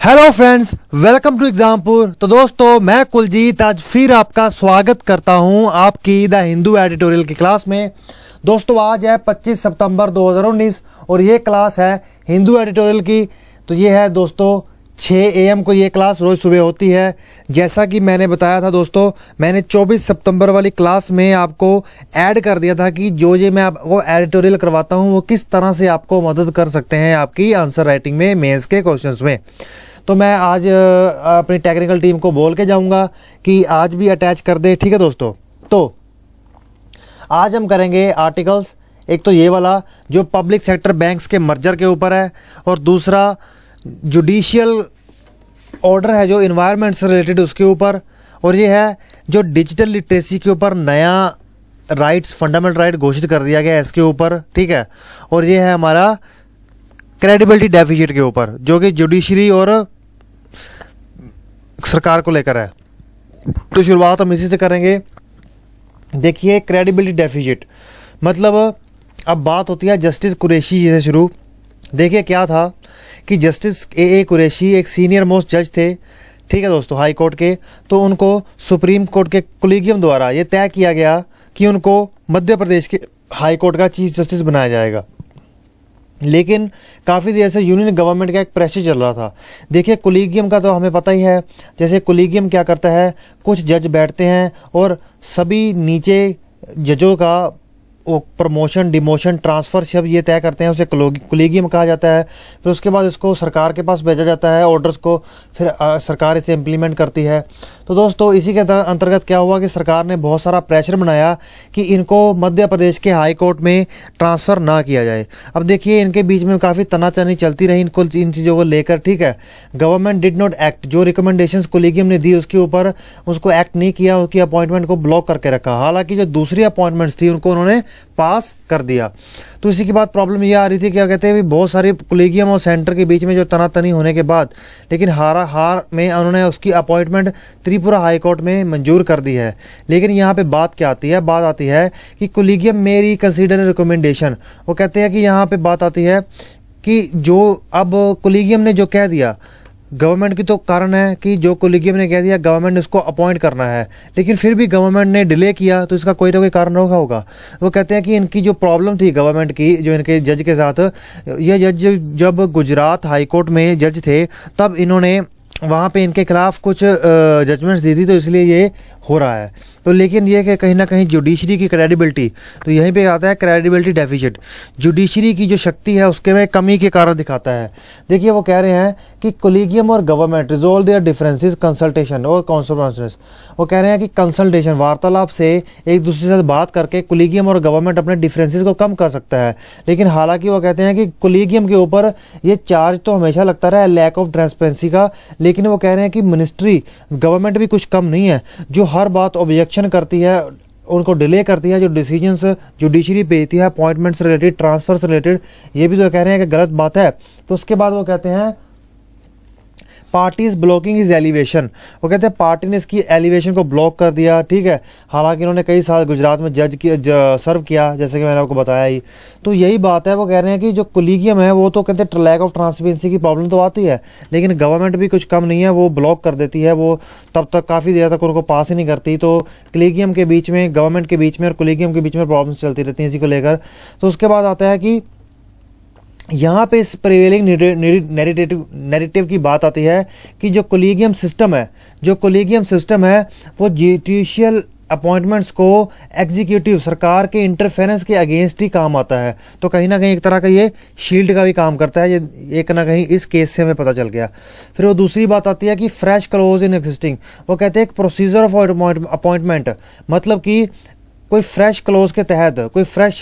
Hello friends, welcome to Exampur. तो दोस्तों, मैं कुलजीत आज फिर आपका स्वागत करता हूं आपकी द हिंदू एडिटोरियल की क्लास में। दोस्तों, आज है 25 सितंबर 2019 और ये क्लास है हिंदू एडिटोरियल की। तो ये है दोस्तों 6 AM को ये क्लास रोज़ सुबह होती है। जैसा कि मैंने बताया था दोस्तों, मैंने 24 सितंबर वाली क्लास में आपको ऐड कर दिया था कि जो ये मैं आपको एडिटोरियल करवाता हूँ वो किस तरह से आपको मदद कर सकते हैं आपकी आंसर राइटिंग में, मेंस के क्वेश्चंस में। तो मैं आज अपनी टेक्निकल टीम को बोल के जाऊंगा कि आज भी अटैच कर दे। ठीक है दोस्तों, तो आज हम करेंगे आर्टिकल्स। एक तो ये वाला जो पब्लिक सेक्टर बैंक्स के मर्जर के ऊपर है, और दूसरा जुडिशियल ऑर्डर है जो इन्वायरमेंट से रिलेटेड उसके ऊपर, और ये है जो डिजिटल लिटरेसी के ऊपर नया राइट्स, फंडामेंटल राइट घोषित कर दिया गया है इसके ऊपर। ठीक है, और ये है हमारा क्रेडिबिलिटी डेफिसिट के ऊपर जो कि जुडिशरी और सरकार को लेकर है। तो शुरुआत हम इसी से करेंगे। देखिए, क्रेडिबिलिटी डेफिसिट मतलब अब बात होती है जस्टिस कुरैशी जी से शुरू। देखिए क्या था कि जस्टिस ए कुरैशी एक सीनियर मोस्ट जज थे, ठीक है दोस्तों, हाई कोर्ट के। तो उनको सुप्रीम कोर्ट के कोलिजियम द्वारा ये तय किया गया कि उनको मध्य प्रदेश के हाई कोर्ट का चीफ जस्टिस बनाया जाएगा। लेकिन काफ़ी देर से यूनियन गवर्नमेंट का एक प्रेशर चल रहा था। देखिए, कोलिजियम का तो हमें पता ही है। जैसे कोलिजियम क्या करता है, कुछ जज बैठते हैं और सभी नीचे जजों का वो प्रमोशन, डिमोशन, ट्रांसफ़र सब ये तय करते हैं, उसे कोलिजियम कहा जाता है। फिर उसके बाद इसको सरकार के पास भेजा जाता है ऑर्डर्स को, फिर सरकार इसे इम्प्लीमेंट करती है। तो दोस्तों, इसी के अंतर्गत क्या हुआ कि सरकार ने बहुत सारा प्रेशर बनाया कि इनको मध्य प्रदेश के हाई कोर्ट में ट्रांसफ़र ना किया जाए। अब देखिए, इनके बीच में काफ़ी तनातनी चलती रही इन चीज़ों को लेकर। ठीक है, गवर्नमेंट डिड नॉट एक्ट, जो रिकमेंडेशंस कोलिजियम ने दी उसके ऊपर उसको एक्ट नहीं किया, उसकी अपॉइंटमेंट को ब्लॉक करके रखा। हालांकि जो दूसरी अपॉइंटमेंट्स थी उनको उन्होंने पास कर दिया। तो इसी के बाद प्रॉब्लम ये आ रही थी, क्या कहते हैं, बहुत सारे कोलिजियम और सेंटर के बीच में जो तनातनी होने के बाद, लेकिन हार में उन्होंने उसकी अपॉइंटमेंट त्रिपुरा हाई कोर्ट में मंजूर कर दी है। लेकिन यहाँ पे बात क्या आती है, बात आती है कि कोलिजियम में रिकंसीडर रिकमेंडेशन। वो कहते हैं कि यहाँ पे बात आती है कि जो अब कोलिजियम ने जो कह दिया, गवर्नमेंट की तो कारण है कि जो कोलिजियम ने कह दिया गवर्नमेंट ने इसको अपॉइंट करना है, लेकिन फिर भी गवर्नमेंट ने डिले किया, तो इसका कोई ना कोई कारण होगा। वो कहते हैं कि इनकी जो प्रॉब्लम थी गवर्नमेंट की, जो इनके जज के साथ, ये जज जब गुजरात हाई कोर्ट में जज थे तब इन्होंने वहाँ पे इनके खिलाफ कुछ जजमेंट्स दी थी, तो इसलिए ये हो रहा है। तो लेकिन ये कि कहीं ना कहीं जुडिशरी की क्रेडिबिलिटी, तो यहीं पे आता है क्रेडिबिलिटी डेफिसिट। जुडिशरी की जो शक्ति है उसके में कमी के कारण दिखाता है। देखिए, वो कह रहे हैं कि कोलिजियम और government resolve there differences consultation और कॉन्सल्टेशन। वो कह रहे हैं कि कंसल्टेशन, वार्तालाप से एक दूसरे के साथ बात करके कोलिजियम और गवर्नमेंट अपने डिफरेंसेस को कम कर सकता है। लेकिन हालांकि वो कहते हैं कि कोलिजियम के ऊपर ये चार्ज तो हमेशा लगता रहा है लैक ऑफ ट्रांसपेरेंसी का। लेकिन वो कह रहे हैं कि मिनिस्ट्री, गवर्नमेंट भी कुछ कम नहीं है, जो हर बात ऑब्जेक्शन करती है, उनको डिले करती है, जो डिसीजंस जुडिशरी भेजती है अपॉइंटमेंट से रिलेटेड, ट्रांसफर से रिलेटेड, ये भी तो कह रहे हैं कि गलत बात है। तो उसके बाद वो कहते हैं party is blocking is elevation. वो कहते हैं पार्टी ने इसकी एलिवेशन को ब्लॉक कर दिया। ठीक है, हालांकि इन्होंने कई साल गुजरात में सर्व किया, जैसे कि मैंने आपको बताया ही। तो यही बात है, वो कह रहे हैं कि जो कोलिजियम है वो तो कहते हैं लैक ऑफ ट्रांसपेरेंसी की प्रॉब्लम तो आती है, लेकिन गवर्नमेंट भी कुछ कम नहीं है, वो ब्लॉक कर देती है, वो तब तक काफ़ी देर तक उनको पास ही नहीं करती। तो कोलिजियम के बीच में, गवर्नमेंट के बीच में और कोलिजियम के बीच में प्रॉब्लम्स चलती रहती हैं इसी को लेकर। तो उसके बाद आता है कि यहाँ पे इस प्रिवेलिंग नैरेटिव की बात आती है कि जो कोलिजियम सिस्टम है वो जुडिशियल अपॉइंटमेंट्स को एग्जीक्यूटिव, सरकार के इंटरफेरेंस के अगेंस्ट ही काम आता है। तो कहीं ना कहीं एक तरह का ये शील्ड का भी काम करता है, ये एक ना कहीं इस केस से हमें पता चल गया। फिर वो दूसरी बात आती है कि फ्रेश क्लोज इन एग्जिस्टिंग। वो कहते हैं एक प्रोसीजर ऑफ अपॉइंटमेंट, मतलब कि कोई फ्रेश क्लोज के तहत, कोई फ्रेश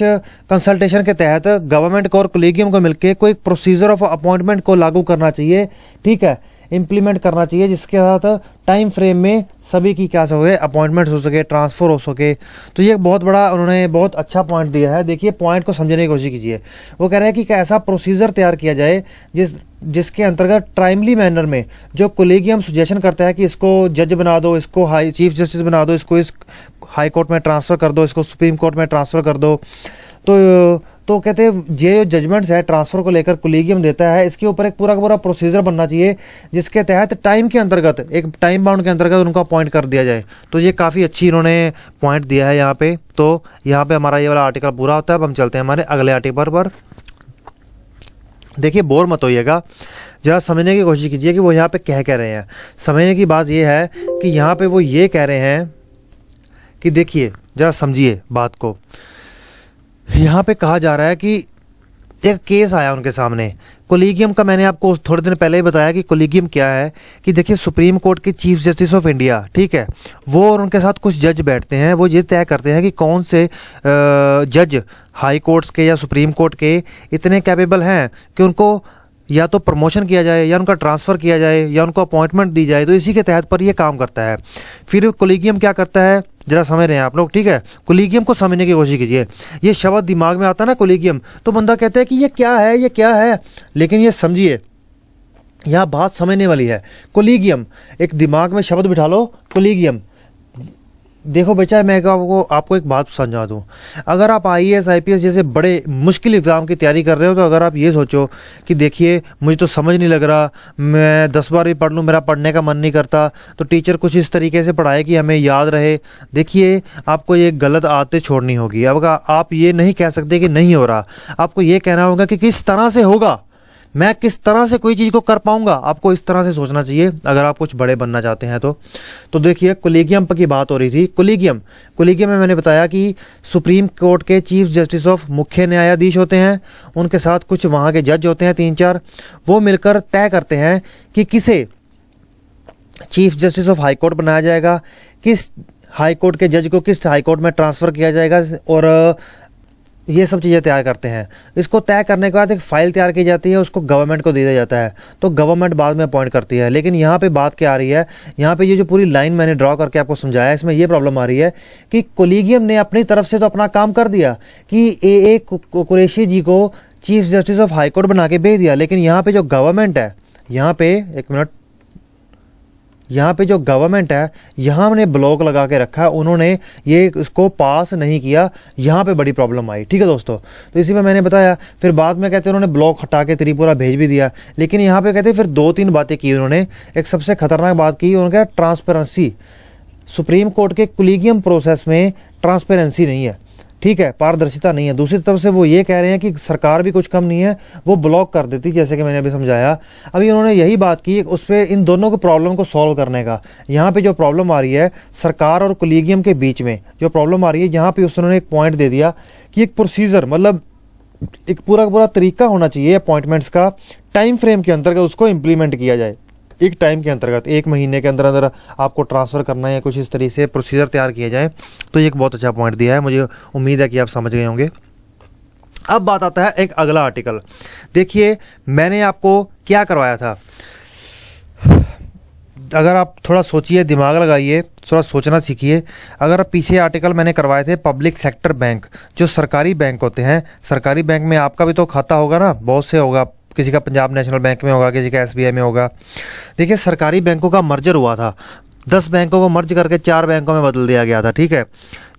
कंसल्टेशन के तहत गवर्नमेंट को और कोलिजियम को मिलकर कोई प्रोसीजर ऑफ अपॉइंटमेंट को लागू करना चाहिए। ठीक है, इम्प्लीमेंट करना चाहिए, जिसके साथ टाइम फ्रेम में सभी की क्या हो सके, अपॉइंटमेंट्स हो सके, ट्रांसफ़र हो सके। तो ये बहुत बड़ा उन्होंने बहुत अच्छा पॉइंट दिया है। देखिए, पॉइंट को समझने की कोशिश कीजिए। वो कह रहे हैं कि ऐसा प्रोसीजर तैयार किया जाए जिसके अंतर्गत टाइमली मैनर में जो कोलिजियम सजेशन करता है कि इसको जज बना दो, इसको हाई चीफ जस्टिस बना दो, इसको इस हाई कोर्ट में ट्रांसफ़र कर दो, इसको सुप्रीम कोर्ट में ट्रांसफ़र कर दो, तो कहते हैं ये जो जजमेंट्स है ट्रांसफ़र को लेकर कोलीगियम देता है, इसके ऊपर एक पूरा का पूरा प्रोसीजर बनना चाहिए जिसके तहत टाइम के अंतर्गत, एक टाइम बाउंड के अंतर्गत उनको अपॉइंट कर दिया जाए। तो ये काफ़ी अच्छी इन्होंने पॉइंट दिया है यहाँ पे। तो यहाँ पे हमारा ये वाला आर्टिकल पूरा होता है। अब हम चलते हैं हमारे अगले आर्टिकल पर। देखिए बोर मत होइएगा, ज़रा समझने की कोशिश कीजिए कि वो यहाँ पे कह रहे हैं। समझने की बात ये है कि यहाँ पे वो ये कह रहे हैं कि देखिए ज़रा समझिए बात को। यहाँ पे कहा जा रहा है कि एक केस आया उनके सामने कोलीगियम का। मैंने आपको थोड़े दिन पहले ही बताया कि कोलीगियम क्या है। कि देखिए सुप्रीम कोर्ट के चीफ जस्टिस ऑफ इंडिया, ठीक है, वो और उनके साथ कुछ जज बैठते हैं। वो ये तय करते हैं कि कौन से जज हाई कोर्ट्स के या सुप्रीम कोर्ट के इतने कैपेबल हैं कि उनको या तो प्रमोशन किया जाए या उनका ट्रांसफ़र किया जाए या उनको अपॉइंटमेंट दी जाए। तो इसी के तहत पर ये काम करता है। फिर कोलीगियम क्या करता है, जरा समझ रहे हैं आप लोग, ठीक है। कोलीगियम को समझने की कोशिश कीजिए। ये शब्द दिमाग में आता है ना कोलीगियम, तो बंदा कहता है कि ये क्या है, ये क्या है। लेकिन ये समझिए, यहाँ बात समझने वाली है। कोलीगियम, एक दिमाग में शब्द बिठा लो, कोलीगियम। देखो बेटा, मैं आपको एक बात समझा दूँ। अगर आप IAS IPS जैसे बड़े मुश्किल एग्ज़ाम की तैयारी कर रहे हो, तो अगर आप ये सोचो कि देखिए मुझे तो समझ नहीं लग रहा, मैं 10 बार भी पढ़ लूँ मेरा पढ़ने का मन नहीं करता, तो टीचर कुछ इस तरीके से पढ़ाए कि हमें याद रहे। देखिए आपको ये गलत आदतें छोड़नी होगी। अब आप ये नहीं कह सकते कि नहीं हो रहा, आपको ये कहना होगा कि किस तरह से होगा, मैं किस तरह से कोई चीज़ को कर पाऊंगा। आपको इस तरह से सोचना चाहिए अगर आप कुछ बड़े बनना चाहते हैं तो देखिए कोलीगियम की बात हो रही थी। कोलीगियम में मैंने बताया कि सुप्रीम कोर्ट के चीफ जस्टिस ऑफ, मुख्य न्यायाधीश होते हैं, उनके साथ कुछ वहाँ के जज होते हैं 3-4। वो मिलकर तय करते हैं कि किसे chief justice of high court बनाया जाएगा, किस हाई कोर्ट के जज को किस हाई कोर्ट में ट्रांसफ़र किया जाएगा, और ये सब चीज़ें तैयार करते हैं। इसको तय करने के बाद एक फ़ाइल तैयार की जाती है, उसको गवर्नमेंट को दे दिया जाता है, तो गवर्नमेंट बाद में अपॉइंट करती है। लेकिन यहाँ पे बात क्या आ रही है, यहाँ पे ये जो पूरी लाइन मैंने ड्रॉ करके आपको समझाया, इसमें ये प्रॉब्लम आ रही है कि कोलीगियम ने अपनी तरफ से तो अपना काम कर दिया कि ए कुरैशी जी को chief justice of high court बना के भेज दिया। लेकिन यहाँ पर जो गवर्नमेंट है, यहाँ पे जो गवर्नमेंट है, यहाँ ने ब्लॉक लगा के रखा है, उन्होंने ये इसको पास नहीं किया। यहाँ पे बड़ी प्रॉब्लम आई, ठीक है दोस्तों। तो इसी में मैंने बताया, फिर बाद में कहते हैं उन्होंने ब्लॉक हटा के त्रिपुरा भेज भी दिया। लेकिन यहाँ पे कहते हैं फिर 2-3 बातें की उन्होंने। एक सबसे खतरनाक बात की उन्होंने, ट्रांसपेरेंसी। सुप्रीम कोर्ट के कोलीगियम प्रोसेस में ट्रांसपेरेंसी नहीं है, ठीक है, पारदर्शिता नहीं है। दूसरी तरफ से वो ये कह रहे हैं कि सरकार भी कुछ कम नहीं है, वो ब्लॉक कर देती, जैसे कि मैंने अभी समझाया। अभी उन्होंने यही बात की उस पर, इन दोनों के प्रॉब्लम को सॉल्व करने का। यहाँ पे जो प्रॉब्लम आ रही है सरकार और कोलीगियम के बीच में जो प्रॉब्लम आ रही है, यहाँ पे उन्होंने एक पॉइंट दे दिया कि एक प्रोसीजर, मतलब एक पूरा तरीका होना चाहिए अपॉइंटमेंट्स का, टाइम फ्रेम के अंतर्गत उसको इम्प्लीमेंट किया जाए। एक टाइम के अंतर्गत 1 महीने के अंदर आपको ट्रांसफ़र करना है या कुछ इस तरीके से प्रोसीजर तैयार किया जाए। तो ये एक बहुत अच्छा पॉइंट दिया है, मुझे उम्मीद है कि आप समझ गए होंगे। अब बात आता है एक अगला आर्टिकल। देखिए मैंने आपको क्या करवाया था, अगर आप थोड़ा सोचिए, दिमाग लगाइए, थोड़ा सोचना सीखिए। अगर पीछे आर्टिकल मैंने करवाए थे पब्लिक सेक्टर बैंक, जो सरकारी बैंक होते हैं। सरकारी बैंक में आपका भी तो खाता होगा ना, बहुत से होगा, किसी का पंजाब नेशनल बैंक में होगा, किसी का SBI में होगा। देखिए सरकारी बैंकों का मर्जर हुआ था, 10 बैंकों को मर्ज करके 4 बैंकों में बदल दिया गया था, ठीक है।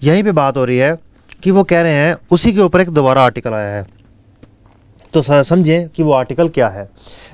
यहीं पे बात हो रही है कि वो कह रहे हैं, उसी के ऊपर एक दोबारा आर्टिकल आया है। तो समझें कि वो आर्टिकल क्या है।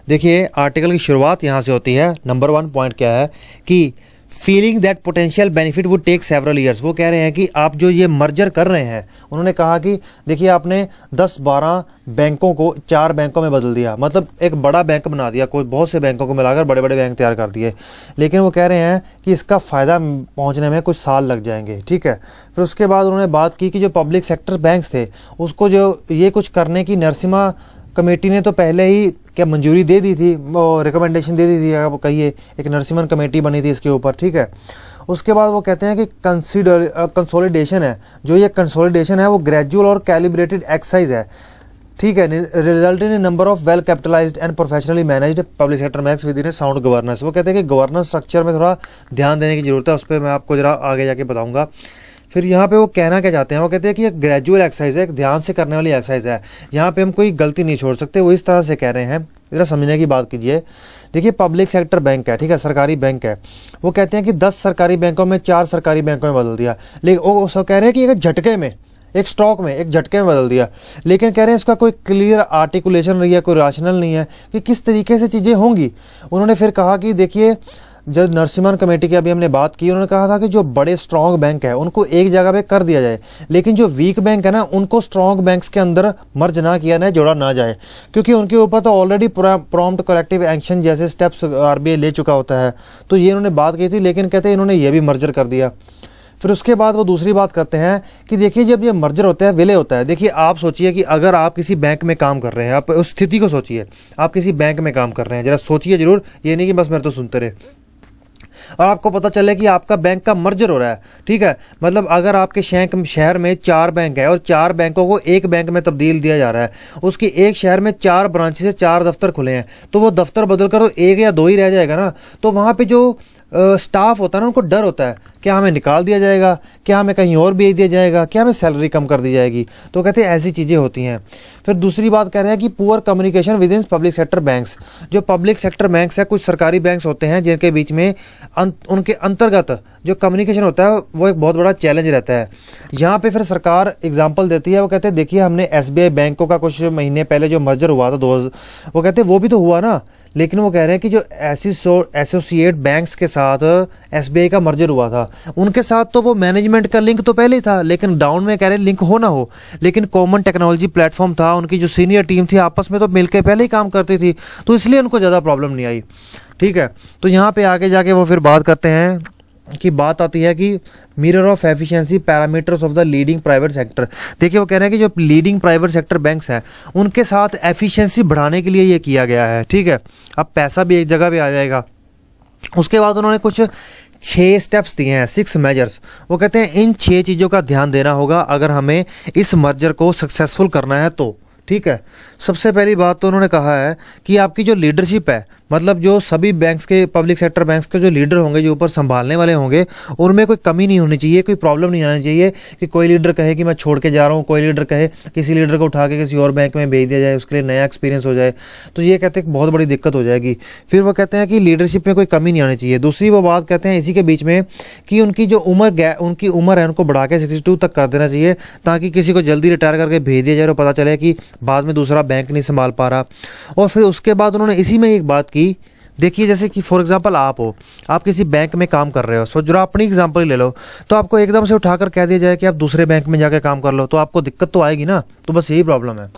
देखिए आर्टिकल की शुरुआत यहाँ से होती है। नंबर 1 पॉइंट क्या है कि feeling that potential benefit would take several years. वो कह रहे हैं कि आप जो ये मर्जर कर रहे हैं, उन्होंने कहा कि देखिए आपने 10-12 बैंकों को 4 बैंकों में बदल दिया, मतलब एक बड़ा बैंक बना दिया, कोई बहुत से बैंकों को मिलाकर बड़े बड़े बैंक तैयार कर दिए। लेकिन वो कह रहे हैं कि इसका फ़ायदा पहुंचने में कुछ साल लग जाएंगे, ठीक है। फिर उसके बाद उन्होंने बात की कि जो पब्लिक सेक्टर बैंक्स थे, उसको जो ये कुछ करने की नरसिम्हा कमेटी ने तो पहले ही क्या मंजूरी दे दी थी, वो रिकमेंडेशन दे दी थी, आप कहिए, एक नरसिम्हन कमेटी बनी थी इसके ऊपर, ठीक है। उसके बाद वो कहते हैं कि कंसोलिडेशन है, जो ये कंसोलिडेशन है वो ग्रेजुअल और कैलिब्रेटेड एक्सरसाइज है, ठीक है, result in number of well capitalised and professionally managed public sector banks with in sound governance. वो कहते हैं कि गवर्नेंस स्ट्रक्चर में थोड़ा ध्यान देने की जरूरत है, उस पर मैं आपको जरा आगे जाके बताऊंगा। फिर यहाँ पे वो कहना क्या चाहते हैं, वो कहते हैं कि ये ग्रेजुअल एक्सरसाइज है, एक ध्यान से करने वाली एक्सरसाइज है, यहाँ पे हम कोई गलती नहीं छोड़ सकते, वो इस तरह से कह रहे हैं। जरा समझने की बात कीजिए। देखिए पब्लिक सेक्टर बैंक है, ठीक है, सरकारी बैंक है। वो कहते हैं कि 10 सरकारी बैंकों में 4 सरकारी बैंकों में बदल दिया, लेकिन वो सब कह रहे हैं कि एक झटके में, एक स्टॉक में, एक झटके में बदल दिया। लेकिन कह रहे हैं इसका कोई क्लियर आर्टिकुलेशन नहीं है, कोई राशनल नहीं है कि किस तरीके से चीज़ें होंगी। उन्होंने फिर कहा कि देखिए, जब नरसिम्हन कमेटी की अभी हमने बात की, उन्होंने कहा था कि जो बड़े स्ट्रॉन्ग बैंक है उनको एक जगह पे कर दिया जाए, लेकिन जो वीक बैंक है ना उनको स्ट्रॉन्ग बैंक्स के अंदर मर्ज ना किया ना, जोड़ा ना जाए, क्योंकि उनके ऊपर तो ऑलरेडी प्रॉम्प्ट करेक्टिव एक्शन जैसे स्टेप्स आरबीआई ले चुका होता है। तो ये उन्होंने बात की थी, लेकिन कहते हैं इन्होंने ये भी मर्जर कर दिया। फिर उसके बाद वो दूसरी बात करते हैं कि देखिए, जब ये मर्जर होता है, विलय होता है, देखिए आप सोचिए कि अगर आप किसी बैंक में काम कर रहे हैं, आप उस स्थिति को सोचिए, आप किसी बैंक में काम कर रहे हैं, जरा सोचिए जरूर, ये नहीं कि बस मेरे तो सुनते रहे, और आपको पता चले कि आपका बैंक का मर्जर हो रहा है, ठीक है। मतलब अगर आपके शहर में 4 बैंक है और 4 बैंकों को एक बैंक में तब्दील दिया जा रहा है, उसकी एक शहर में 4 ब्रांचेस से 4 दफ्तर खुले हैं, तो वो दफ्तर बदल कर तो 1 या 2 ही रह जाएगा ना। तो वहाँ पे जो स्टाफ होता है ना, उनको डर होता है, क्या हमें निकाल दिया जाएगा, क्या हमें कहीं और भेज दिया जाएगा, क्या हमें सैलरी कम कर दी जाएगी। तो कहते हैं ऐसी चीज़ें होती हैं। फिर दूसरी बात कह रहे हैं कि poor communication with in public sector banks. जो पब्लिक सेक्टर बैंक्स है, कुछ सरकारी बैंक्स होते हैं जिनके बीच में उनके अंतर्गत जो कम्युनिकेशन होता है वो एक बहुत बड़ा चैलेंज रहता है। यहाँ पे फिर सरकार एग्जांपल देती है, वो कहते हैं देखिए, हमने एसबीआई बैंकों का कुछ महीने पहले जो मर्जर हुआ था, वो कहते हैं वो भी तो हुआ ना, लेकिन वो कह रहे हैं कि जो एसोसिएट बैंक्स के साथ एसबीआई का मर्जर हुआ था, उनके साथ तो वो मैनेजमेंट का लिंक तो पहले ही था, लेकिन डाउन में कह रहे हैं लिंक हो ना हो, लेकिन कॉमन टेक्नोलॉजी प्लेटफॉर्म था, उनकी जो सीनियर टीम थी आपस में तो मिलकर पहले ही काम करती थी, तो इसलिए उनको ज़्यादा प्रॉब्लम नहीं आई, ठीक है। तो यहाँ पे आगे जाके वो फिर बात करते हैं कि बात आती है कि mirror of efficiency parameters of the leading private sector. देखिए, वो कह रहे हैं कि जो लीडिंग प्राइवेट सेक्टर बैंक्स हैं उनके साथ एफिशिएंसी बढ़ाने के लिए ये किया गया है, ठीक है। अब पैसा भी एक जगह पे आ जाएगा। उसके बाद उन्होंने कुछ 6 स्टेप्स दिए हैं, 6 मेजर्स। वो कहते हैं इन 6 चीज़ों का ध्यान देना होगा अगर हमें इस मर्जर को सक्सेसफुल करना है तो, ठीक है। सबसे पहली बात तो उन्होंने कहा है कि आपकी जो लीडरशिप है, मतलब जो सभी बैंक्स के, पब्लिक सेक्टर बैंक्स के जो लीडर होंगे, जो ऊपर संभालने वाले होंगे, उनमें कोई कमी नहीं होनी चाहिए, कोई प्रॉब्लम नहीं आनी चाहिए कि कोई लीडर कहे कि मैं छोड़ के जा रहा हूँ, कोई लीडर कहे किसी लीडर को उठा के किसी और बैंक में भेज दिया जाए, उसके लिए नया एक्सपीरियंस हो जाए, तो ये कहते हैं बहुत बड़ी दिक्कत हो जाएगी। फिर वो कहते हैं कि लीडरशिप में कोई कमी नहीं आनी चाहिए। दूसरी वो बात कहते हैं इसी के बीच में कि उनकी जो उनकी उम्र है उनको बढ़ा के 62 तक कर देना चाहिए, ताकि किसी को जल्दी रिटायर करके भेज दिया जाए और पता चले कि बाद में दूसरा बैंक नहीं संभाल पा रहा। और फिर उसके बाद उन्होंने इसी में एक बात की, देखिए जैसे कि फॉर एग्जांपल आप किसी बैंक में काम कर रहे हो, जरा अपनी एग्जांपल ही ले लो, तो आपको एकदम से उठाकर कह दिया जाए कि आप दूसरे बैंक में जाकर काम कर लो, तो आपको दिक्कत तो आएगी ना। तो बस यही प्रॉब्लम है।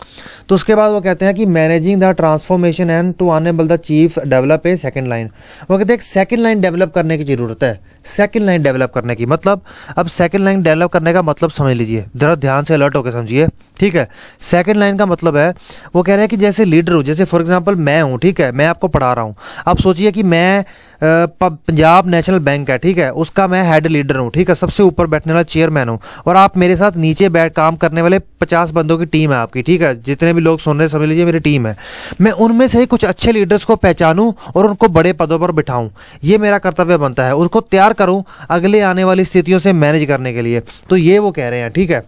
तो उसके बाद वो कहते हैं कि managing the transformation and to enable the chief develop a second line. वो कहते हैं एक सेकंड लाइन डेवलप करने की ज़रूरत है। सेकंड लाइन डेवलप करने की मतलब, अब सेकंड लाइन डेवलप करने का मतलब समझ लीजिए, ज़रा ध्यान से अलर्ट होकर समझिए, ठीक है। सेकंड लाइन का मतलब है, वो कह रहे हैं कि जैसे लीडर हूँ, जैसे फॉर एग्जांपल मैं हूँ, ठीक है, मैं आपको पढ़ा रहा हूँ। आप सोचिए कि मैं पंजाब नेशनल बैंक है, ठीक है, उसका मैं हेड लीडर हूँ, ठीक है, सबसे ऊपर बैठने वाला चेयरमैन हूँ, और आप मेरे साथ नीचे बैठ काम करने वाले 50 बंदों की टीम है आपकी, ठीक है, जितने भी लोग सुन रहे समझ लीजिए मेरी टीम है। मैं उनमें से ही कुछ अच्छे लीडर्स को पहचानूं और उनको बड़े पदों पर बिठाऊं, ये मेरा कर्तव्य बनता है। उनको तैयार करूं अगले आने वाली स्थितियों से मैनेज करने के लिए। तो ये वो कह रहे हैं, ठीक है,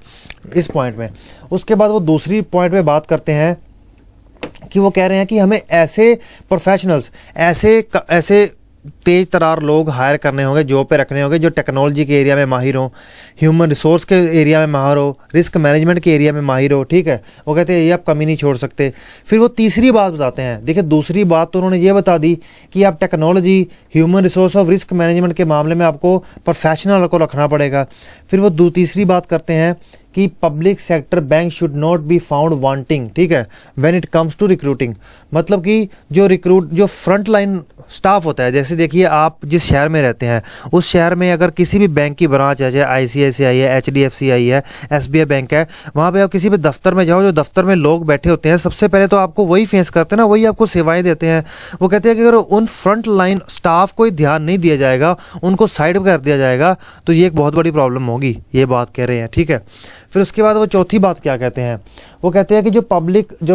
इस पॉइंट में। उसके बाद वो दूसरी पॉइंट में बात करते हैं कि वो कह रहे हैं कि हमें ऐसे प्रोफेशनल्स, ऐसे तेज तरार लोग हायर करने होंगे, जॉब पे रखने होंगे, जो टेक्नोलॉजी के एरिया में माहिर हो, ह्यूमन रिसोर्स के एरिया में माहिर हो, रिस्क मैनेजमेंट के एरिया में माहिर हो, ठीक है। वो कहते हैं ये आप कमी नहीं छोड़ सकते। फिर वो तीसरी बात बताते हैं। देखिए, दूसरी बात तो उन्होंने ये बता दी कि आप टेक्नोलॉजी, ह्यूमन रिसोर्स और रिस्क मैनेजमेंट के मामले में आपको प्रोफेशनल को रखना पड़ेगा। फिर वो तीसरी बात करते हैं कि public sector bank should not be found wanting, ठीक है, when it comes to recruiting. मतलब कि जो फ्रंट लाइन स्टाफ होता है, जैसे देखिए आप जिस शहर में रहते हैं उस शहर में अगर किसी भी बैंक की ब्रांच है, चाहे आईसीआईसीआई है, एचडीएफसी है, एसबीआई बैंक है, वहाँ पे आप किसी भी दफ्तर में जाओ, जो दफ्तर में लोग बैठे होते हैं, सबसे पहले तो आपको वही फेस करते हैं ना, वही आपको सेवाएं देते हैं। वो कहते हैं कि अगर उन फ्रंट लाइन स्टाफ को ध्यान नहीं दिया जाएगा, उनको साइड कर दिया जाएगा, तो ये एक बहुत बड़ी प्रॉब्लम होगी, ये बात कह रहे हैं, ठीक है। फिर उसके बाद वो चौथी बात क्या कहते हैं, वो कहते हैं कि जो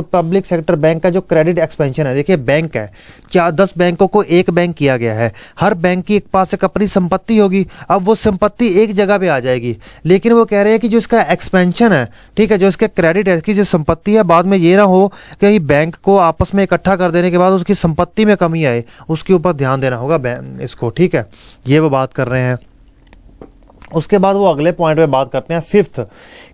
पब्लिक सेक्टर बैंक का जो क्रेडिट एक्सपेंशन है, देखिए बैंक है, 10 बैंकों को एक बैंक किया गया है, हर बैंक की एक पास एक अपनी संपत्ति होगी, अब वो संपत्ति एक जगह पे आ जाएगी, लेकिन वो कह रहे हैं कि जो इसका एक्सपेंशन है, ठीक है, जो इसके क्रेडिट है, इसकी जो संपत्ति है, बाद में ये ना हो कि बैंक को आपस में इकट्ठा कर देने के बाद उसकी संपत्ति में कमी आए, उसके ऊपर ध्यान देना होगा इसको, ठीक है, ये वो बात कर रहे हैं। उसके बाद वो अगले पॉइंट पे बात करते हैं, फिफ्थ,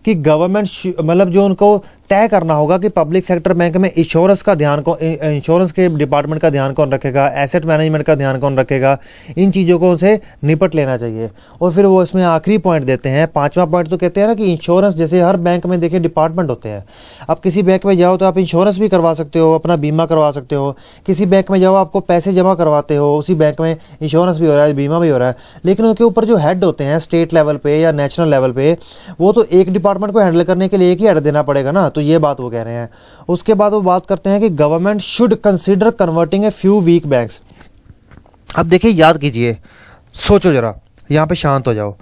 कि गवर्नमेंट मतलब जो उनको तय करना होगा कि पब्लिक सेक्टर बैंक में इंश्योरेंस का ध्यान कौन, इंश्योरेंस के डिपार्टमेंट का ध्यान कौन रखेगा, एसेट मैनेजमेंट का ध्यान कौन रखेगा, इन चीज़ों को उनसे निपट लेना चाहिए। और फिर वो इसमें आखिरी पॉइंट देते हैं, पांचवा पॉइंट, तो कहते हैं ना कि इंश्योरेंस, जैसे हर बैंक में देखिए डिपार्टमेंट होते हैं। आप किसी बैंक में जाओ तो आप इंश्योरेंस भी करवा सकते हो, अपना बीमा करवा सकते हो। किसी बैंक में जाओ आपको पैसे जमा करवाते हो, उसी बैंक में इंश्योरेंस भी हो रहा है, बीमा भी हो रहा है। लेकिन उनके ऊपर जो हेड होते हैं स्टेट लेवल पे या नेशनल लेवल पे, वो तो एक डिपार्टमेंट को हैंडल करने के लिए एक ही हेड देना पड़ेगा ना, तो ये बात वो कह रहे हैं। उसके बाद वो बात करते हैं कि government should consider converting a few weak banks. अब देखिए, याद कीजिए, सोचो जरा, यहाँ पे शांत हो जाओ।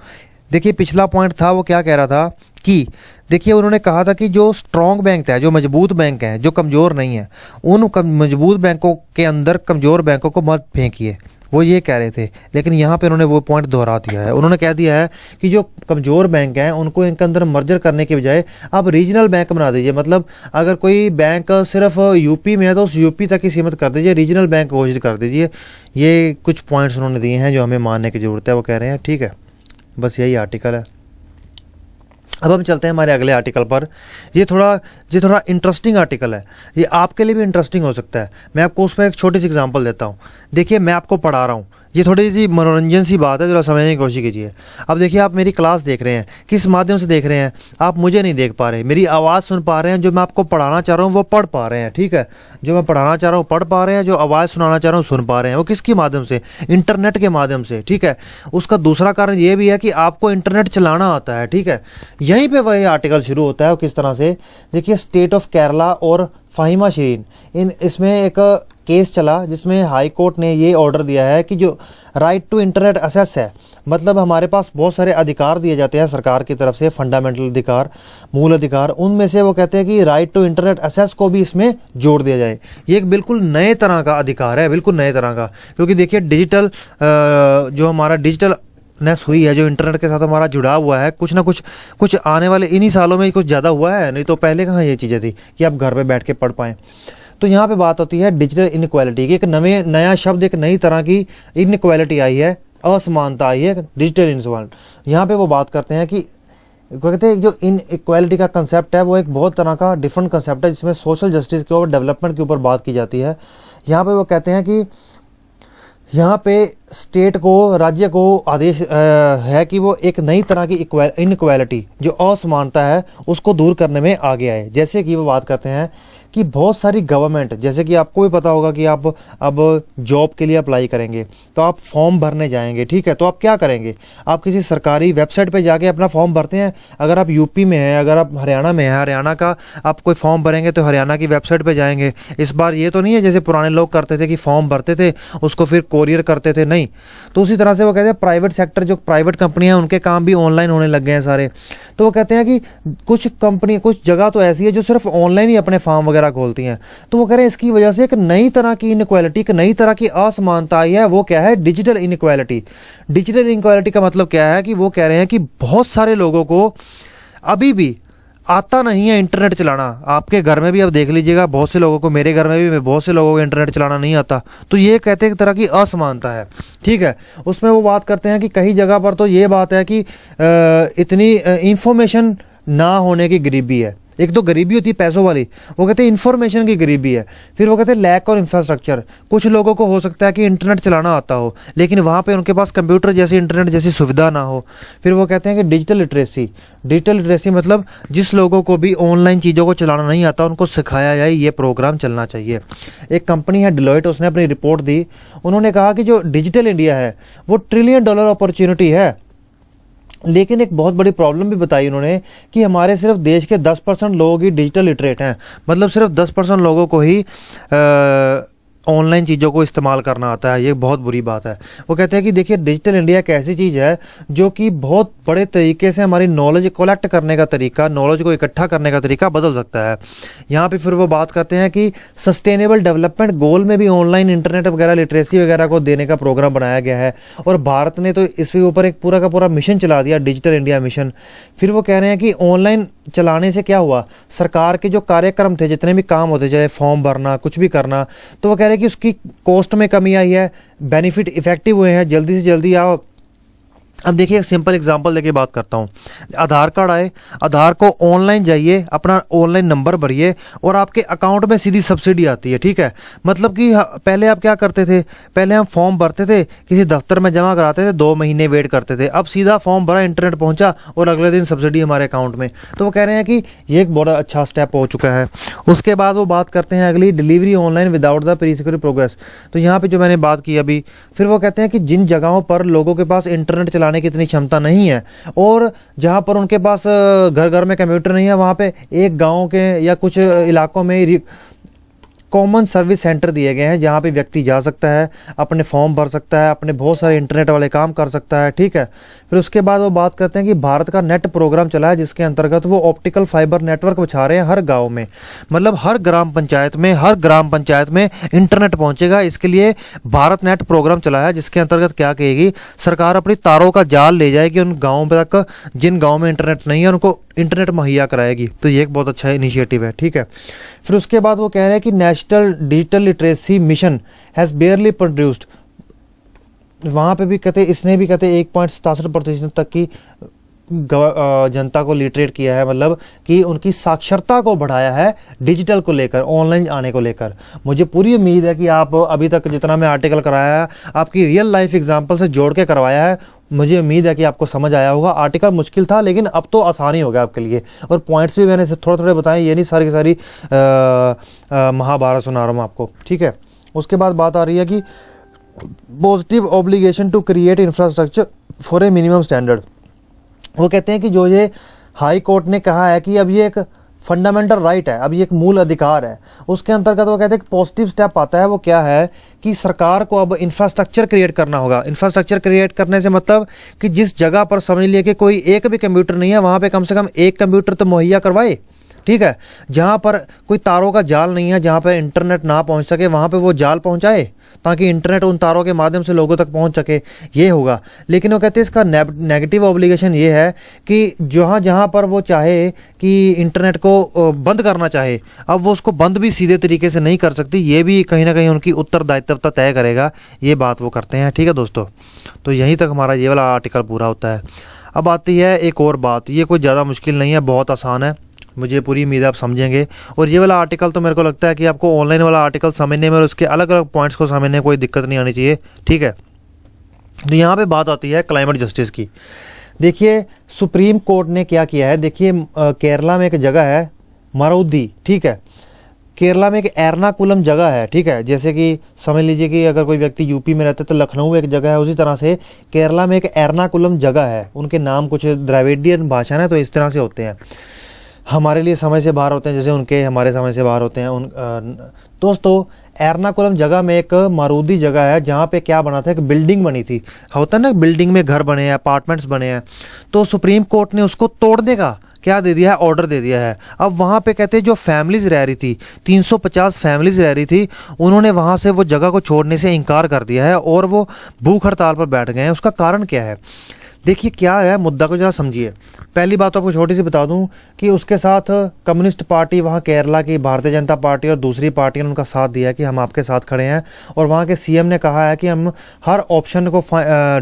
देखिए पिछला पॉइंट था, वो क्या कह रहा था कि देखिए उन्होंने कहा था कि जो स्ट्रॉन्ग बैंक है, जो मजबूत बैंक हैं, जो कमज़ोर नहीं है, उन मजबूत बैंकों के अंदर कमज़ोर बैंकों को मत फेंकिए, वो ये कह रहे थे। लेकिन यहाँ पे उन्होंने वो पॉइंट दोहरा दिया है। उन्होंने कह दिया है कि जो कमज़ोर बैंक हैं उनको इनके अंदर मर्जर करने के बजाय आप रीजनल बैंक बना दीजिए। मतलब अगर कोई बैंक सिर्फ यूपी में है तो उस यूपी तक ही सीमित कर दीजिए, रीजनल बैंक घोषित कर दीजिए। ये कुछ पॉइंट्स उन्होंने दिए हैं जो हमें मानने की ज़रूरत है, वो कह रहे हैं। ठीक है, बस यही आर्टिकल है। अब हम चलते हैं हमारे अगले आर्टिकल पर। ये थोड़ा इंटरेस्टिंग आर्टिकल है, ये आपके लिए भी इंटरेस्टिंग हो सकता है। मैं आपको उसमें एक छोटी सी एग्जांपल देता हूँ। देखिए मैं आपको पढ़ा रहा हूँ, ये थोड़ी सी मनोरंजन सी बात है, जरा समझने की कोशिश कीजिए। अब देखिए, आप मेरी क्लास देख रहे हैं, किस माध्यम से देख रहे हैं? आप मुझे नहीं देख पा रहे, मेरी आवाज़ सुन पा रहे हैं। जो मैं आपको पढ़ाना चाह रहा हूँ वो पढ़ पा रहे हैं, ठीक है। जो मैं पढ़ाना चाह रहा हूँ पढ़ पा रहे हैं, जो आवाज़ सुनाना चाह रहा हूँ सुन पा रहे हैं। वो किसके माध्यम से? इंटरनेट के माध्यम से, ठीक है। उसका दूसरा कारण ये भी है कि आपको इंटरनेट चलाना आता है, ठीक है। यहीं पर वही आर्टिकल शुरू होता है। और किस तरह से, देखिए, स्टेट ऑफ केरला और फाहिमा शरीन, इसमें एक केस चला जिसमें हाई कोर्ट ने ये ऑर्डर दिया है कि जो राइट टू इंटरनेट एक्सेस है, मतलब हमारे पास बहुत सारे अधिकार दिए जाते हैं सरकार की तरफ से, फंडामेंटल अधिकार, मूल अधिकार, उनमें से वो कहते हैं कि राइट टू इंटरनेट एक्सेस को भी इसमें जोड़ दिया जाए। ये एक बिल्कुल नए तरह का अधिकार है, बिल्कुल नए तरह का। क्योंकि देखिए डिजिटल जो हमारा डिजिटल नेस हुई है, जो इंटरनेट के साथ हमारा जुड़ाव हुआ है, कुछ ना कुछ आने वाले इन्हीं सालों में कुछ ज़्यादा हुआ है। नहीं तो पहले कहाँ ये चीज़ें थी कि आप घर पे बैठ के पढ़ पाएँ। तो यहाँ पे बात होती है डिजिटल इनइक्वालिटी की। एक नया शब्द, एक नई तरह की इनइक्वालिटी आई है, असमानता आई है, डिजिटल इनइक्वालिटी। यहाँ पे वो बात करते हैं कि कहते हैं जो इनइक्वालिटी का कंसेप्ट है वो एक बहुत तरह का डिफरेंट कंसेप्ट है, जिसमें सोशल जस्टिस के ऊपर, डेवलपमेंट के ऊपर बात की जाती है। यहाँ पे वो कहते हैं कि यहाँ पे स्टेट को, राज्य को आदेश है कि वो एक नई तरह की इनइक्वालिटी, जो असमानता है, उसको दूर करने में आगे आए। जैसे कि वो बात करते हैं कि बहुत सारी गवर्नमेंट, जैसे कि आपको भी पता होगा कि आप अब जॉब के लिए अप्लाई करेंगे तो आप फॉर्म भरने जाएंगे, ठीक है। तो आप क्या करेंगे? आप किसी सरकारी वेबसाइट पे जाके अपना फॉर्म भरते हैं। अगर आप यूपी में हैं, अगर आप हरियाणा में हैं, हरियाणा का आप कोई फॉर्म भरेंगे तो हरियाणा की वेबसाइट पे जाएंगे। इस बार ये तो नहीं है जैसे पुराने लोग करते थे कि फॉर्म भरते थे, उसको फिर कोरियर करते थे, नहीं। तो उसी तरह से वो कहते हैं प्राइवेट सेक्टर, जो प्राइवेट कंपनियां हैं, उनके काम भी ऑनलाइन होने लग गए हैं सारे। तो वो कहते हैं कि कुछ कंपनी, कुछ जगह तो ऐसी है जो सिर्फ ऑनलाइन ही अपने फॉर्म वगैरह खोलती हैं। तो वो कह रहे हैं इसकी वजह से एक नई तरह की इनइक्वालिटी, एक नई तरह की असमानता आई है। वो क्या है? Digital inequality. डिजिटल इनइक्वालिटी का मतलब क्या है कि वो कह रहे हैं कि बहुत सारे लोगों को अभी भी आता नहीं है इंटरनेट चलाना। आपके घर में भी आप देख लीजिएगा, बहुत से लोगों को, मेरे घर में भी बहुत से लोगों को इंटरनेट चलाना नहीं आता। तो ये कहते हैं एक तरह की असमानता है, ठीक है। उसमें वो बात करते हैं कि कई जगह पर तो ये बात है कि इतनी इंफॉर्मेशन ना होने की गरीबी है। एक तो गरीबी होती है पैसों वाली, वो कहते हैं इन्फॉर्मेशन की गरीबी है। फिर वो कहते हैं लैक और इंफ्रास्ट्रक्चर। कुछ लोगों को हो सकता है कि इंटरनेट चलाना आता हो, लेकिन वहाँ पे उनके पास कंप्यूटर जैसी, इंटरनेट जैसी सुविधा ना हो। फिर वो कहते हैं कि डिजिटल लिटरेसी। डिजिटल लिटरेसी मतलब जिस लोगों को भी ऑनलाइन चीज़ों को चलाना नहीं आता, उनको सिखाया जाए, ये प्रोग्राम चलना चाहिए। एक कंपनी है डिलॉयट, उसने अपनी रिपोर्ट दी। उन्होंने कहा कि जो डिजिटल इंडिया है वो $1 ट्रिलियन अपॉर्चुनिटी है। लेकिन एक बहुत बड़ी प्रॉब्लम भी बताई उन्होंने कि हमारे सिर्फ देश के 10% लोग ही डिजिटल लिटरेट हैं। मतलब सिर्फ 10% लोगों को ही ऑनलाइन चीज़ों को इस्तेमाल करना आता है। ये बहुत बुरी बात है। वो कहते हैं कि देखिए डिजिटल इंडिया एक ऐसी चीज़ है जो कि बहुत बड़े तरीके से हमारी नॉलेज कलेक्ट करने का तरीका, नॉलेज को इकट्ठा करने का तरीका बदल सकता है। यहाँ पे फिर वो बात करते हैं कि सस्टेनेबल डेवलपमेंट गोल में भी ऑनलाइन इंटरनेट वगैरह, लिटरेसी वगैरह को देने का प्रोग्राम बनाया गया है। और भारत ने तो इसके ऊपर एक पूरा का पूरा मिशन चला दिया, डिजिटल इंडिया मिशन। फिर वो कह रहे हैं कि ऑनलाइन चलाने से क्या हुआ, सरकार के जो कार्यक्रम थे, जितने भी काम होते, चाहे फॉर्म भरना, कुछ भी करना, तो वो कह रहे हैं कि उसकी कॉस्ट में कमी आई है, बेनिफिट इफेक्टिव हुए हैं। जल्दी से जल्दी आप अब देखिए एक सिंपल एग्जांपल देके बात करता हूँ। आधार कार्ड आए, आधार को ऑनलाइन जाइए, अपना ऑनलाइन नंबर भरिए और आपके अकाउंट में सीधी सब्सिडी आती है, ठीक है। मतलब कि पहले आप क्या करते थे, पहले हम फॉर्म भरते थे, किसी दफ्तर में जमा कराते थे, 2 महीने वेट करते थे। अब सीधा फॉर्म भरा, इंटरनेट पहुंचा और अगले दिन सब्सिडी हमारे अकाउंट में। तो वो कह रहे हैं कि ये एक बड़ा अच्छा स्टेप हो चुका है। उसके बाद वो बात करते हैं अगली, delivery online without the pre security progress. तो यहाँ पे जो मैंने बात की अभी, फिर वो कहते हैं कि जिन जगहों पर लोगों के पास इंटरनेट चलाने की इतनी क्षमता नहीं है और जहां पर उनके पास घर घर में कंप्यूटर नहीं है, वहां पे एक गांव के या कुछ इलाकों में कॉमन सर्विस सेंटर दिए गए हैं जहां पे व्यक्ति जा सकता है, अपने फॉर्म भर सकता है, अपने बहुत सारे इंटरनेट वाले काम कर सकता है, ठीक है। फिर उसके बाद वो बात करते हैं कि भारत का नेट प्रोग्राम चला है जिसके अंतर्गत वो ऑप्टिकल फाइबर नेटवर्क बिछा रहे हैं हर गांव में। मतलब हर ग्राम पंचायत में इंटरनेट पहुंचेगा। इसके लिए भारत नेट प्रोग्राम चला है जिसके अंतर्गत क्या कहेगी सरकार, अपनी तारों का जाल ले जाएगी उन गाँव तक जिन गाँव में इंटरनेट नहीं है, उनको इंटरनेट मुहैया कराएगी। तो ये एक बहुत अच्छा इनिशिएटिव है, ठीक है। फिर उसके बाद वो कह रहे हैं कि national digital literacy mission has बेयरली produced, वहाँ पे भी कहते, इसने भी कहते 1.67% तक की जनता को लिटरेट किया है, मतलब कि उनकी साक्षरता को बढ़ाया है डिजिटल को लेकर, ऑनलाइन आने को लेकर। मुझे पूरी उम्मीद है कि आप अभी तक जितना मैं आर्टिकल कराया है आपकी रियल लाइफ एग्जांपल से जोड़ के करवाया है। मुझे उम्मीद है कि आपको समझ आया होगा। आर्टिकल मुश्किल था लेकिन अब तो आसानी हो गया आपके लिए, और पॉइंट्स भी मैंने थोड़े थोड़े बताए, ये नहीं सारी की सारी महाभारत सुना रहा हूँ आपको, ठीक है। उसके बाद बात आ रही है कि positive obligation to create infrastructure for a minimum standard. वो कहते हैं कि जो ये हाई कोर्ट ने कहा है कि अब ये एक फंडामेंटल राइट है, अब ये एक मूल अधिकार है, उसके अंतर्गत वो कहते हैं कि पॉजिटिव स्टेप आता है। वो क्या है कि सरकार को अब इंफ्रास्ट्रक्चर क्रिएट करना होगा। इंफ्रास्ट्रक्चर क्रिएट करने से मतलब कि जिस जगह पर समझ लिए कि कोई एक भी कंप्यूटर नहीं है, वहाँ पे कम से कम एक कंप्यूटर तो मुहैया करवाए, ठीक है। जहाँ पर कोई तारों का जाल नहीं है, जहाँ पर इंटरनेट ना पहुँच सके, वहाँ पे वो जाल पहुँचाए ताकि इंटरनेट उन तारों के माध्यम से लोगों तक पहुँच सके, ये होगा। लेकिन वो कहते हैं इसका नेगेटिव ऑब्लिगेशन ये है कि जहाँ जहाँ पर वो चाहे कि इंटरनेट को बंद करना चाहे, अब वो उसको बंद भी सीधे तरीके से नहीं कर सकती। ये भी कहीं ना कहीं उनकी उत्तरदायित्वता तय करेगा, ये बात वो करते हैं, ठीक है दोस्तों। तो यहीं तक हमारा ये वाला आर्टिकल पूरा होता है। अब आती है एक और बात, ये कोई ज़्यादा मुश्किल नहीं है, बहुत आसान है, मुझे पूरी उम्मीद है आप समझेंगे। और ये वाला आर्टिकल तो मेरे को लगता है कि आपको ऑनलाइन वाला आर्टिकल समझने में और उसके अलग अलग पॉइंट्स को समझने में कोई दिक्कत नहीं आनी चाहिए, ठीक है। तो यहाँ पे बात आती है क्लाइमेट जस्टिस की। देखिए सुप्रीम कोर्ट ने क्या किया है, देखिए केरला में एक जगह है मरौदी, ठीक है। केरला में एक एर्नाकुलम जगह है, ठीक है। जैसे कि समझ लीजिए कि अगर कोई व्यक्ति यूपी में रहता है तो लखनऊ एक जगह है, उसी तरह से केरला में एक एर्नाकुलम जगह है। उनके नाम कुछ द्रविडियन भाषा है तो इस तरह से होते हैं, हमारे लिए समय से बाहर होते हैं जैसे उनके हमारे समय से बाहर होते हैं। दोस्तों एर्नाकुलम जगह में एक मारूदी जगह है जहाँ पे क्या बना था, एक बिल्डिंग बनी थी, होता है ना बिल्डिंग में घर बने हैं, अपार्टमेंट्स बने हैं। तो सुप्रीम कोर्ट ने उसको तोड़ने का क्या दे दिया है, ऑर्डर दे दिया है। अब वहाँ पे कहते हैं जो फैमिलीज रह रही थी, 350 फैमिलीज रह रही थी, उन्होंने वहाँ से वो जगह को छोड़ने से इनकार कर दिया है और वो भूख हड़ताल पर बैठ गए हैं। उसका कारण क्या है, देखिए क्या है, मुद्दा को जरा समझिए। पहली बात तो आपको छोटी सी बता दूं कि उसके साथ कम्युनिस्ट पार्टी वहाँ केरला की, भारतीय जनता पार्टी और दूसरी पार्टी ने उनका साथ दिया कि हम आपके साथ खड़े हैं। और वहाँ के सीएम ने कहा है कि हम हर ऑप्शन को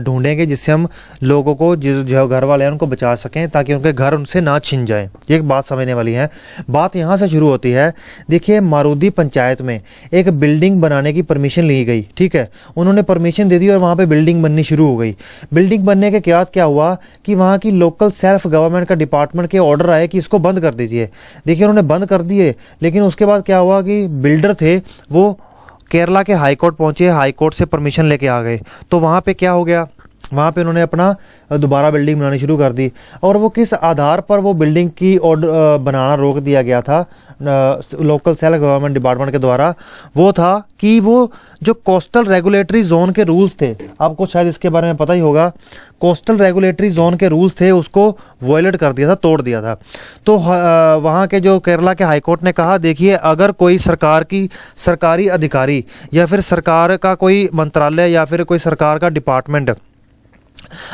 ढूंढेंगे जिससे हम लोगों को, जो घर वाले हैं उनको बचा सकें ताकि उनके घर उनसे ना छिन जाएं। ये एक बात समझने वाली है। बात यहाँ से शुरू होती है। देखिए मारूदी पंचायत में एक बिल्डिंग बनाने की परमिशन ली गई, ठीक है। उन्होंने परमिशन दे दी और वहाँ पर बिल्डिंग बननी शुरू हो गई। बिल्डिंग बनने के क्या हुआ कि वहाँ की लोकल सेल्फ गवर्नमेंट का डिपार्टमेंट के ऑर्डर आए कि इसको बंद कर दीजिए। देखिए उन्होंने बंद कर दिए, लेकिन उसके बाद क्या हुआ कि बिल्डर थे वो केरला के हाई कोर्ट पहुंचे, हाई कोर्ट से परमिशन लेके आ गए। तो वहाँ पे क्या हो गया, वहाँ पे उन्होंने अपना दोबारा बिल्डिंग बनानी शुरू कर दी। और वो किस आधार पर वो बिल्डिंग की ऑर्डर बनाना रोक दिया गया था लोकल सेल्फ गवर्नमेंट डिपार्टमेंट के द्वारा, वो था कि वो जो कोस्टल रेगुलेटरी जोन के रूल्स थे, आपको शायद इसके बारे में पता ही होगा, कोस्टल रेगुलेटरी जोन के रूल्स थे उसको वायलेट कर दिया था, तोड़ दिया था। तो वहाँ के जो केरला के हाईकोर्ट ने कहा देखिए अगर कोई सरकारी अधिकारी या फिर सरकार का कोई मंत्रालय या फिर कोई सरकार का डिपार्टमेंट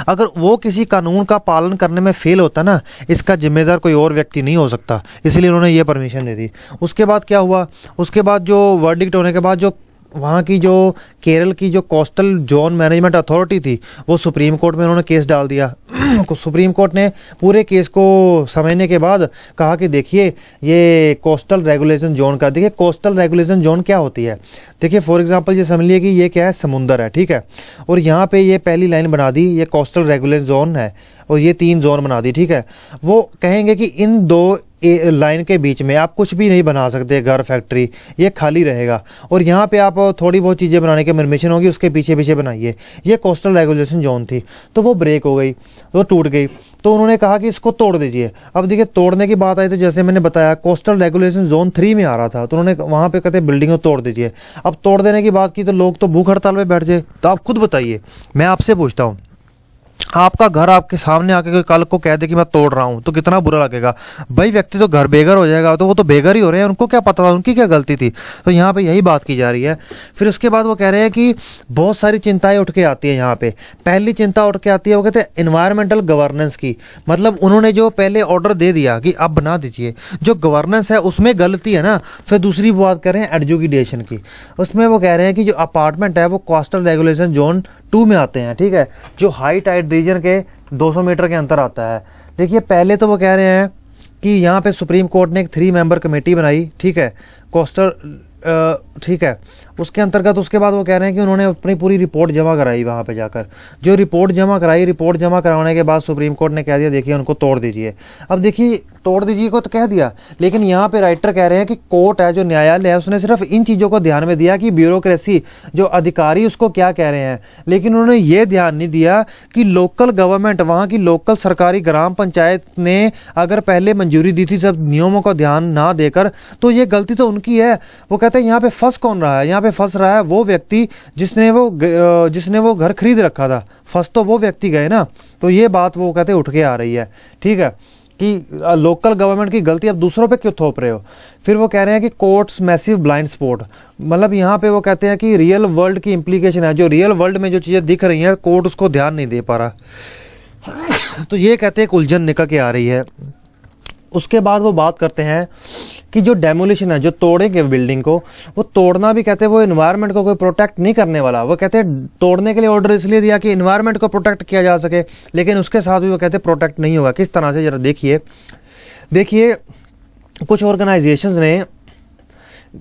अगर वो किसी कानून का पालन करने में फेल होता ना, इसका जिम्मेदार कोई और व्यक्ति नहीं हो सकता। इसलिए उन्होंने ये परमिशन दे दी। उसके बाद क्या हुआ, उसके बाद जो वर्डिक्ट होने के बाद जो वहाँ की जो केरल की जो कोस्टल जोन मैनेजमेंट अथॉरिटी थी वो सुप्रीम कोर्ट में उन्होंने केस डाल दिया। सुप्रीम कोर्ट ने पूरे केस को समझने के बाद कहा कि देखिए ये कोस्टल रेगुलेशन जोन का, देखिए कोस्टल रेगुलेशन जोन क्या होती है। देखिए फॉर एग्जांपल ये समझ लिए कि ये क्या है, समुंदर है, ठीक है, और यहाँ पे ये पहली लाइन बना दी, ये कोस्टल रेगुलेशन जोन है, और ये 3 जोन बना दी, ठीक है। वो कहेंगे कि इन 2 लाइन के बीच में आप कुछ भी नहीं बना सकते, घर, फैक्ट्री, ये खाली रहेगा, और यहाँ पे आप थोड़ी बहुत चीज़ें बनाने की परमिशन होगी, उसके पीछे पीछे बनाइए। ये कोस्टल रेगुलेशन जोन थी, तो वो ब्रेक हो गई, तो टूट गई, तो उन्होंने कहा कि इसको तोड़ दीजिए। अब देखिए तोड़ने की बात आई तो जैसे मैंने बताया कोस्टल रेगुलेशन जोन 3 में आ रहा था, तो उन्होंने वहाँ पे कहते बिल्डिंग को तोड़ दीजिए। अब तोड़ देने की बात की तो लोग तो भूख हड़ताल में बैठ जाए। तो आप खुद बताइए, मैं आपसे पूछता हूँ, आपका घर आपके सामने आके कोई कल को कह दे कि मैं तोड़ रहा हूँ तो कितना बुरा लगेगा भाई। व्यक्ति तो घर बेघर हो जाएगा, तो वो तो बेघर ही हो रहे हैं, उनको क्या पता था, उनकी क्या गलती थी। तो यहाँ पे यही बात की जा रही है। फिर उसके बाद वो कह रहे हैं कि बहुत सारी चिंताएं उठ के आती है यहाँ पे। पहली चिंता उठ के आती है, वो कहते हैं इन्वायरमेंटल गवर्नेंस की। मतलब उन्होंने जो पहले ऑर्डर दे दिया कि आप बना दीजिए, जो गवर्नेंस है उसमें गलती है ना। फिर दूसरी बात कर रहे हैं एजुकेशन की, उसमें वो कह रहे हैं कि जो अपार्टमेंट है वो कोस्टल रेगुलेशन जोन 2 में आते हैं, ठीक है, जो हाई टाइड रीजन के 200 मीटर के अंतर आता है। देखिए पहले तो वो कह रहे हैं कि यहाँ पे सुप्रीम कोर्ट ने एक 3 मेंबर कमेटी बनाई, ठीक है, कोस्टल, ठीक है, उसके अंतर्गत उसके बाद वो कह रहे हैं कि उन्होंने अपनी पूरी रिपोर्ट जमा कराई वहाँ पे जाकर। जो रिपोर्ट जमा कराई, रिपोर्ट जमा कराने के बाद सुप्रीम कोर्ट ने कह दिया देखिए उनको तोड़ दीजिए। अब देखिए तोड़ दीजिए को तो कह दिया, लेकिन यहाँ पे राइटर कह रहे हैं कि कोर्ट है, जो न्यायालय है, उसने सिर्फ इन चीज़ों को ध्यान में दिया कि ब्यूरोक्रेसी, जो अधिकारी उसको क्या कह रहे हैं, लेकिन उन्होंने ये ध्यान नहीं दिया कि लोकल गवर्नमेंट, वहाँ की लोकल सरकारी ग्राम पंचायत ने अगर पहले मंजूरी दी थी सब नियमों का ध्यान ना देकर, तो ये गलती तो उनकी है। वो कहते हैं यहाँ पे फंस कौन रहा है, यहाँ पे फंस रहा है वो व्यक्ति जिसने वो घर खरीद रखा था, फंस तो वो व्यक्ति गए ना। तो ये बात वो कहते उठ के आ रही है, ठीक है, कि लोकल गवर्नमेंट की गलती अब दूसरों पे क्यों थोप रहे हो। फिर वो कह रहे हैं कि कोर्ट्स मैसिव ब्लाइंड स्पॉट, मतलब यहाँ पे वो कहते हैं कि रियल वर्ल्ड की इंप्लीकेशन है, जो रियल वर्ल्ड में जो चीज़ें दिख रही हैं कोर्ट उसको ध्यान नहीं दे पा रहा। तो ये कहते हैं कि उलझन निकल के आ रही है। उसके बाद वो बात करते हैं कि जो डेमोलिशन है, जो तोड़ेंगे बिल्डिंग को, वो तोड़ना भी कहते हैं वो इन्वायरमेंट को कोई प्रोटेक्ट नहीं करने वाला। वो कहते हैं तोड़ने के लिए ऑर्डर इसलिए दिया कि इन्वायरमेंट को प्रोटेक्ट किया जा सके, लेकिन उसके साथ भी वो कहते हैं प्रोटेक्ट नहीं होगा। किस तरह से, जरा देखिए कुछ ऑर्गेनाइजेशंस ने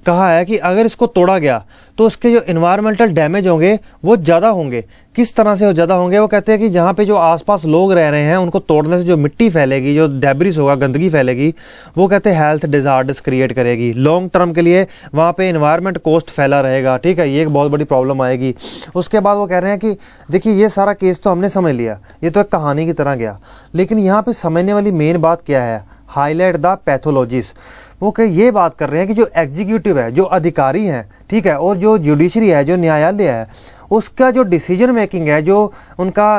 कहा है कि अगर इसको तोड़ा गया तो उसके जो इन्वायरमेंटल डैमेज होंगे वो ज़्यादा होंगे। किस तरह से वो ज़्यादा होंगे, वो कहते हैं कि जहाँ पे जो आसपास लोग रह रहे हैं उनको तोड़ने से जो मिट्टी फैलेगी, जो डेब्रिस होगा, गंदगी फैलेगी, वो कहते हैं हेल्थ डिजार्डर्स क्रिएट करेगी। लॉन्ग टर्म के लिए वहाँ पे इन्वायरमेंट कॉस्ट फैला रहेगा, ठीक है, ये एक बहुत बड़ी प्रॉब्लम आएगी। उसके बाद वो कह रहे हैं कि देखिए ये सारा केस तो हमने समझ लिया, ये तो एक कहानी की तरह गया, लेकिन यहाँ पर समझने वाली मेन बात क्या है, हाईलाइट द पैथोलॉजीज। वो ये बात कर रहे हैं कि जो एग्जीक्यूटिव है, जो अधिकारी हैं, ठीक है, और जो जुडिशरी है, जो न्यायालय है, उसका जो डिसीजन मेकिंग है, जो उनका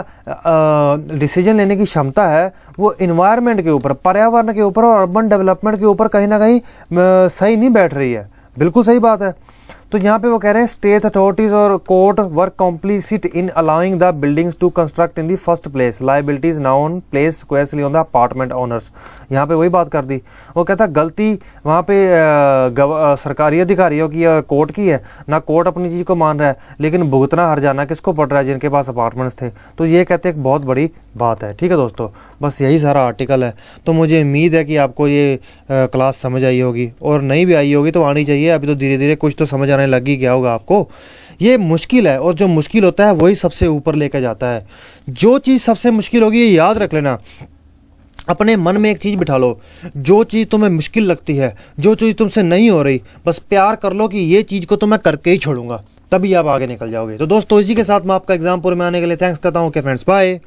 डिसीजन लेने की क्षमता है, वो इन्वायरमेंट के ऊपर, पर्यावरण के ऊपर और अर्बन डेवलपमेंट के ऊपर कहीं ना कहीं सही नहीं बैठ रही है। बिल्कुल सही बात है। तो यहाँ पे वो कह रहे हैं स्टेट अथॉरिटीज और court work complicit in allowing the buildings to construct in the first place, liabilities now on place squarely on the apartment owners. यहाँ पे वही बात कर दी। वो कहता है गलती वहाँ पे सरकारी अधिकारियों की और कोर्ट की है, ना कोर्ट अपनी चीज़ को मान रहा है, लेकिन भुगतना हर्जाना किसको पड़ रहा है, जिनके पास अपार्टमेंट्स थे। तो ये कहते हैं एक बहुत बड़ी बात है। ठीक है दोस्तों, बस यही सारा आर्टिकल है। तो मुझे उम्मीद है कि आपको ये क्लास समझ आई होगी, और नहीं भी आई होगी तो आनी चाहिए। अभी तो धीरे धीरे कुछ तो समझ आने लग ही गया होगा आपको। ये मुश्किल है, और जो मुश्किल होता है वही सबसे ऊपर लेकर जाता है। जो चीज़ सबसे मुश्किल होगी, ये याद रख लेना, अपने मन में एक चीज़ बिठा लो, जो चीज़ तुम्हें मुश्किल लगती है, जो चीज़ तुमसे नहीं हो रही, बस प्यार कर लो कि ये चीज़ को तो मैं करके ही छोड़ूंगा, तभी आप आगे निकल जाओगे। तो दोस्तों, इसी के साथ मैं आपका एग्जाम पूरे में आने के लिए थैंक्स करता हूँ। Okay friends, bye.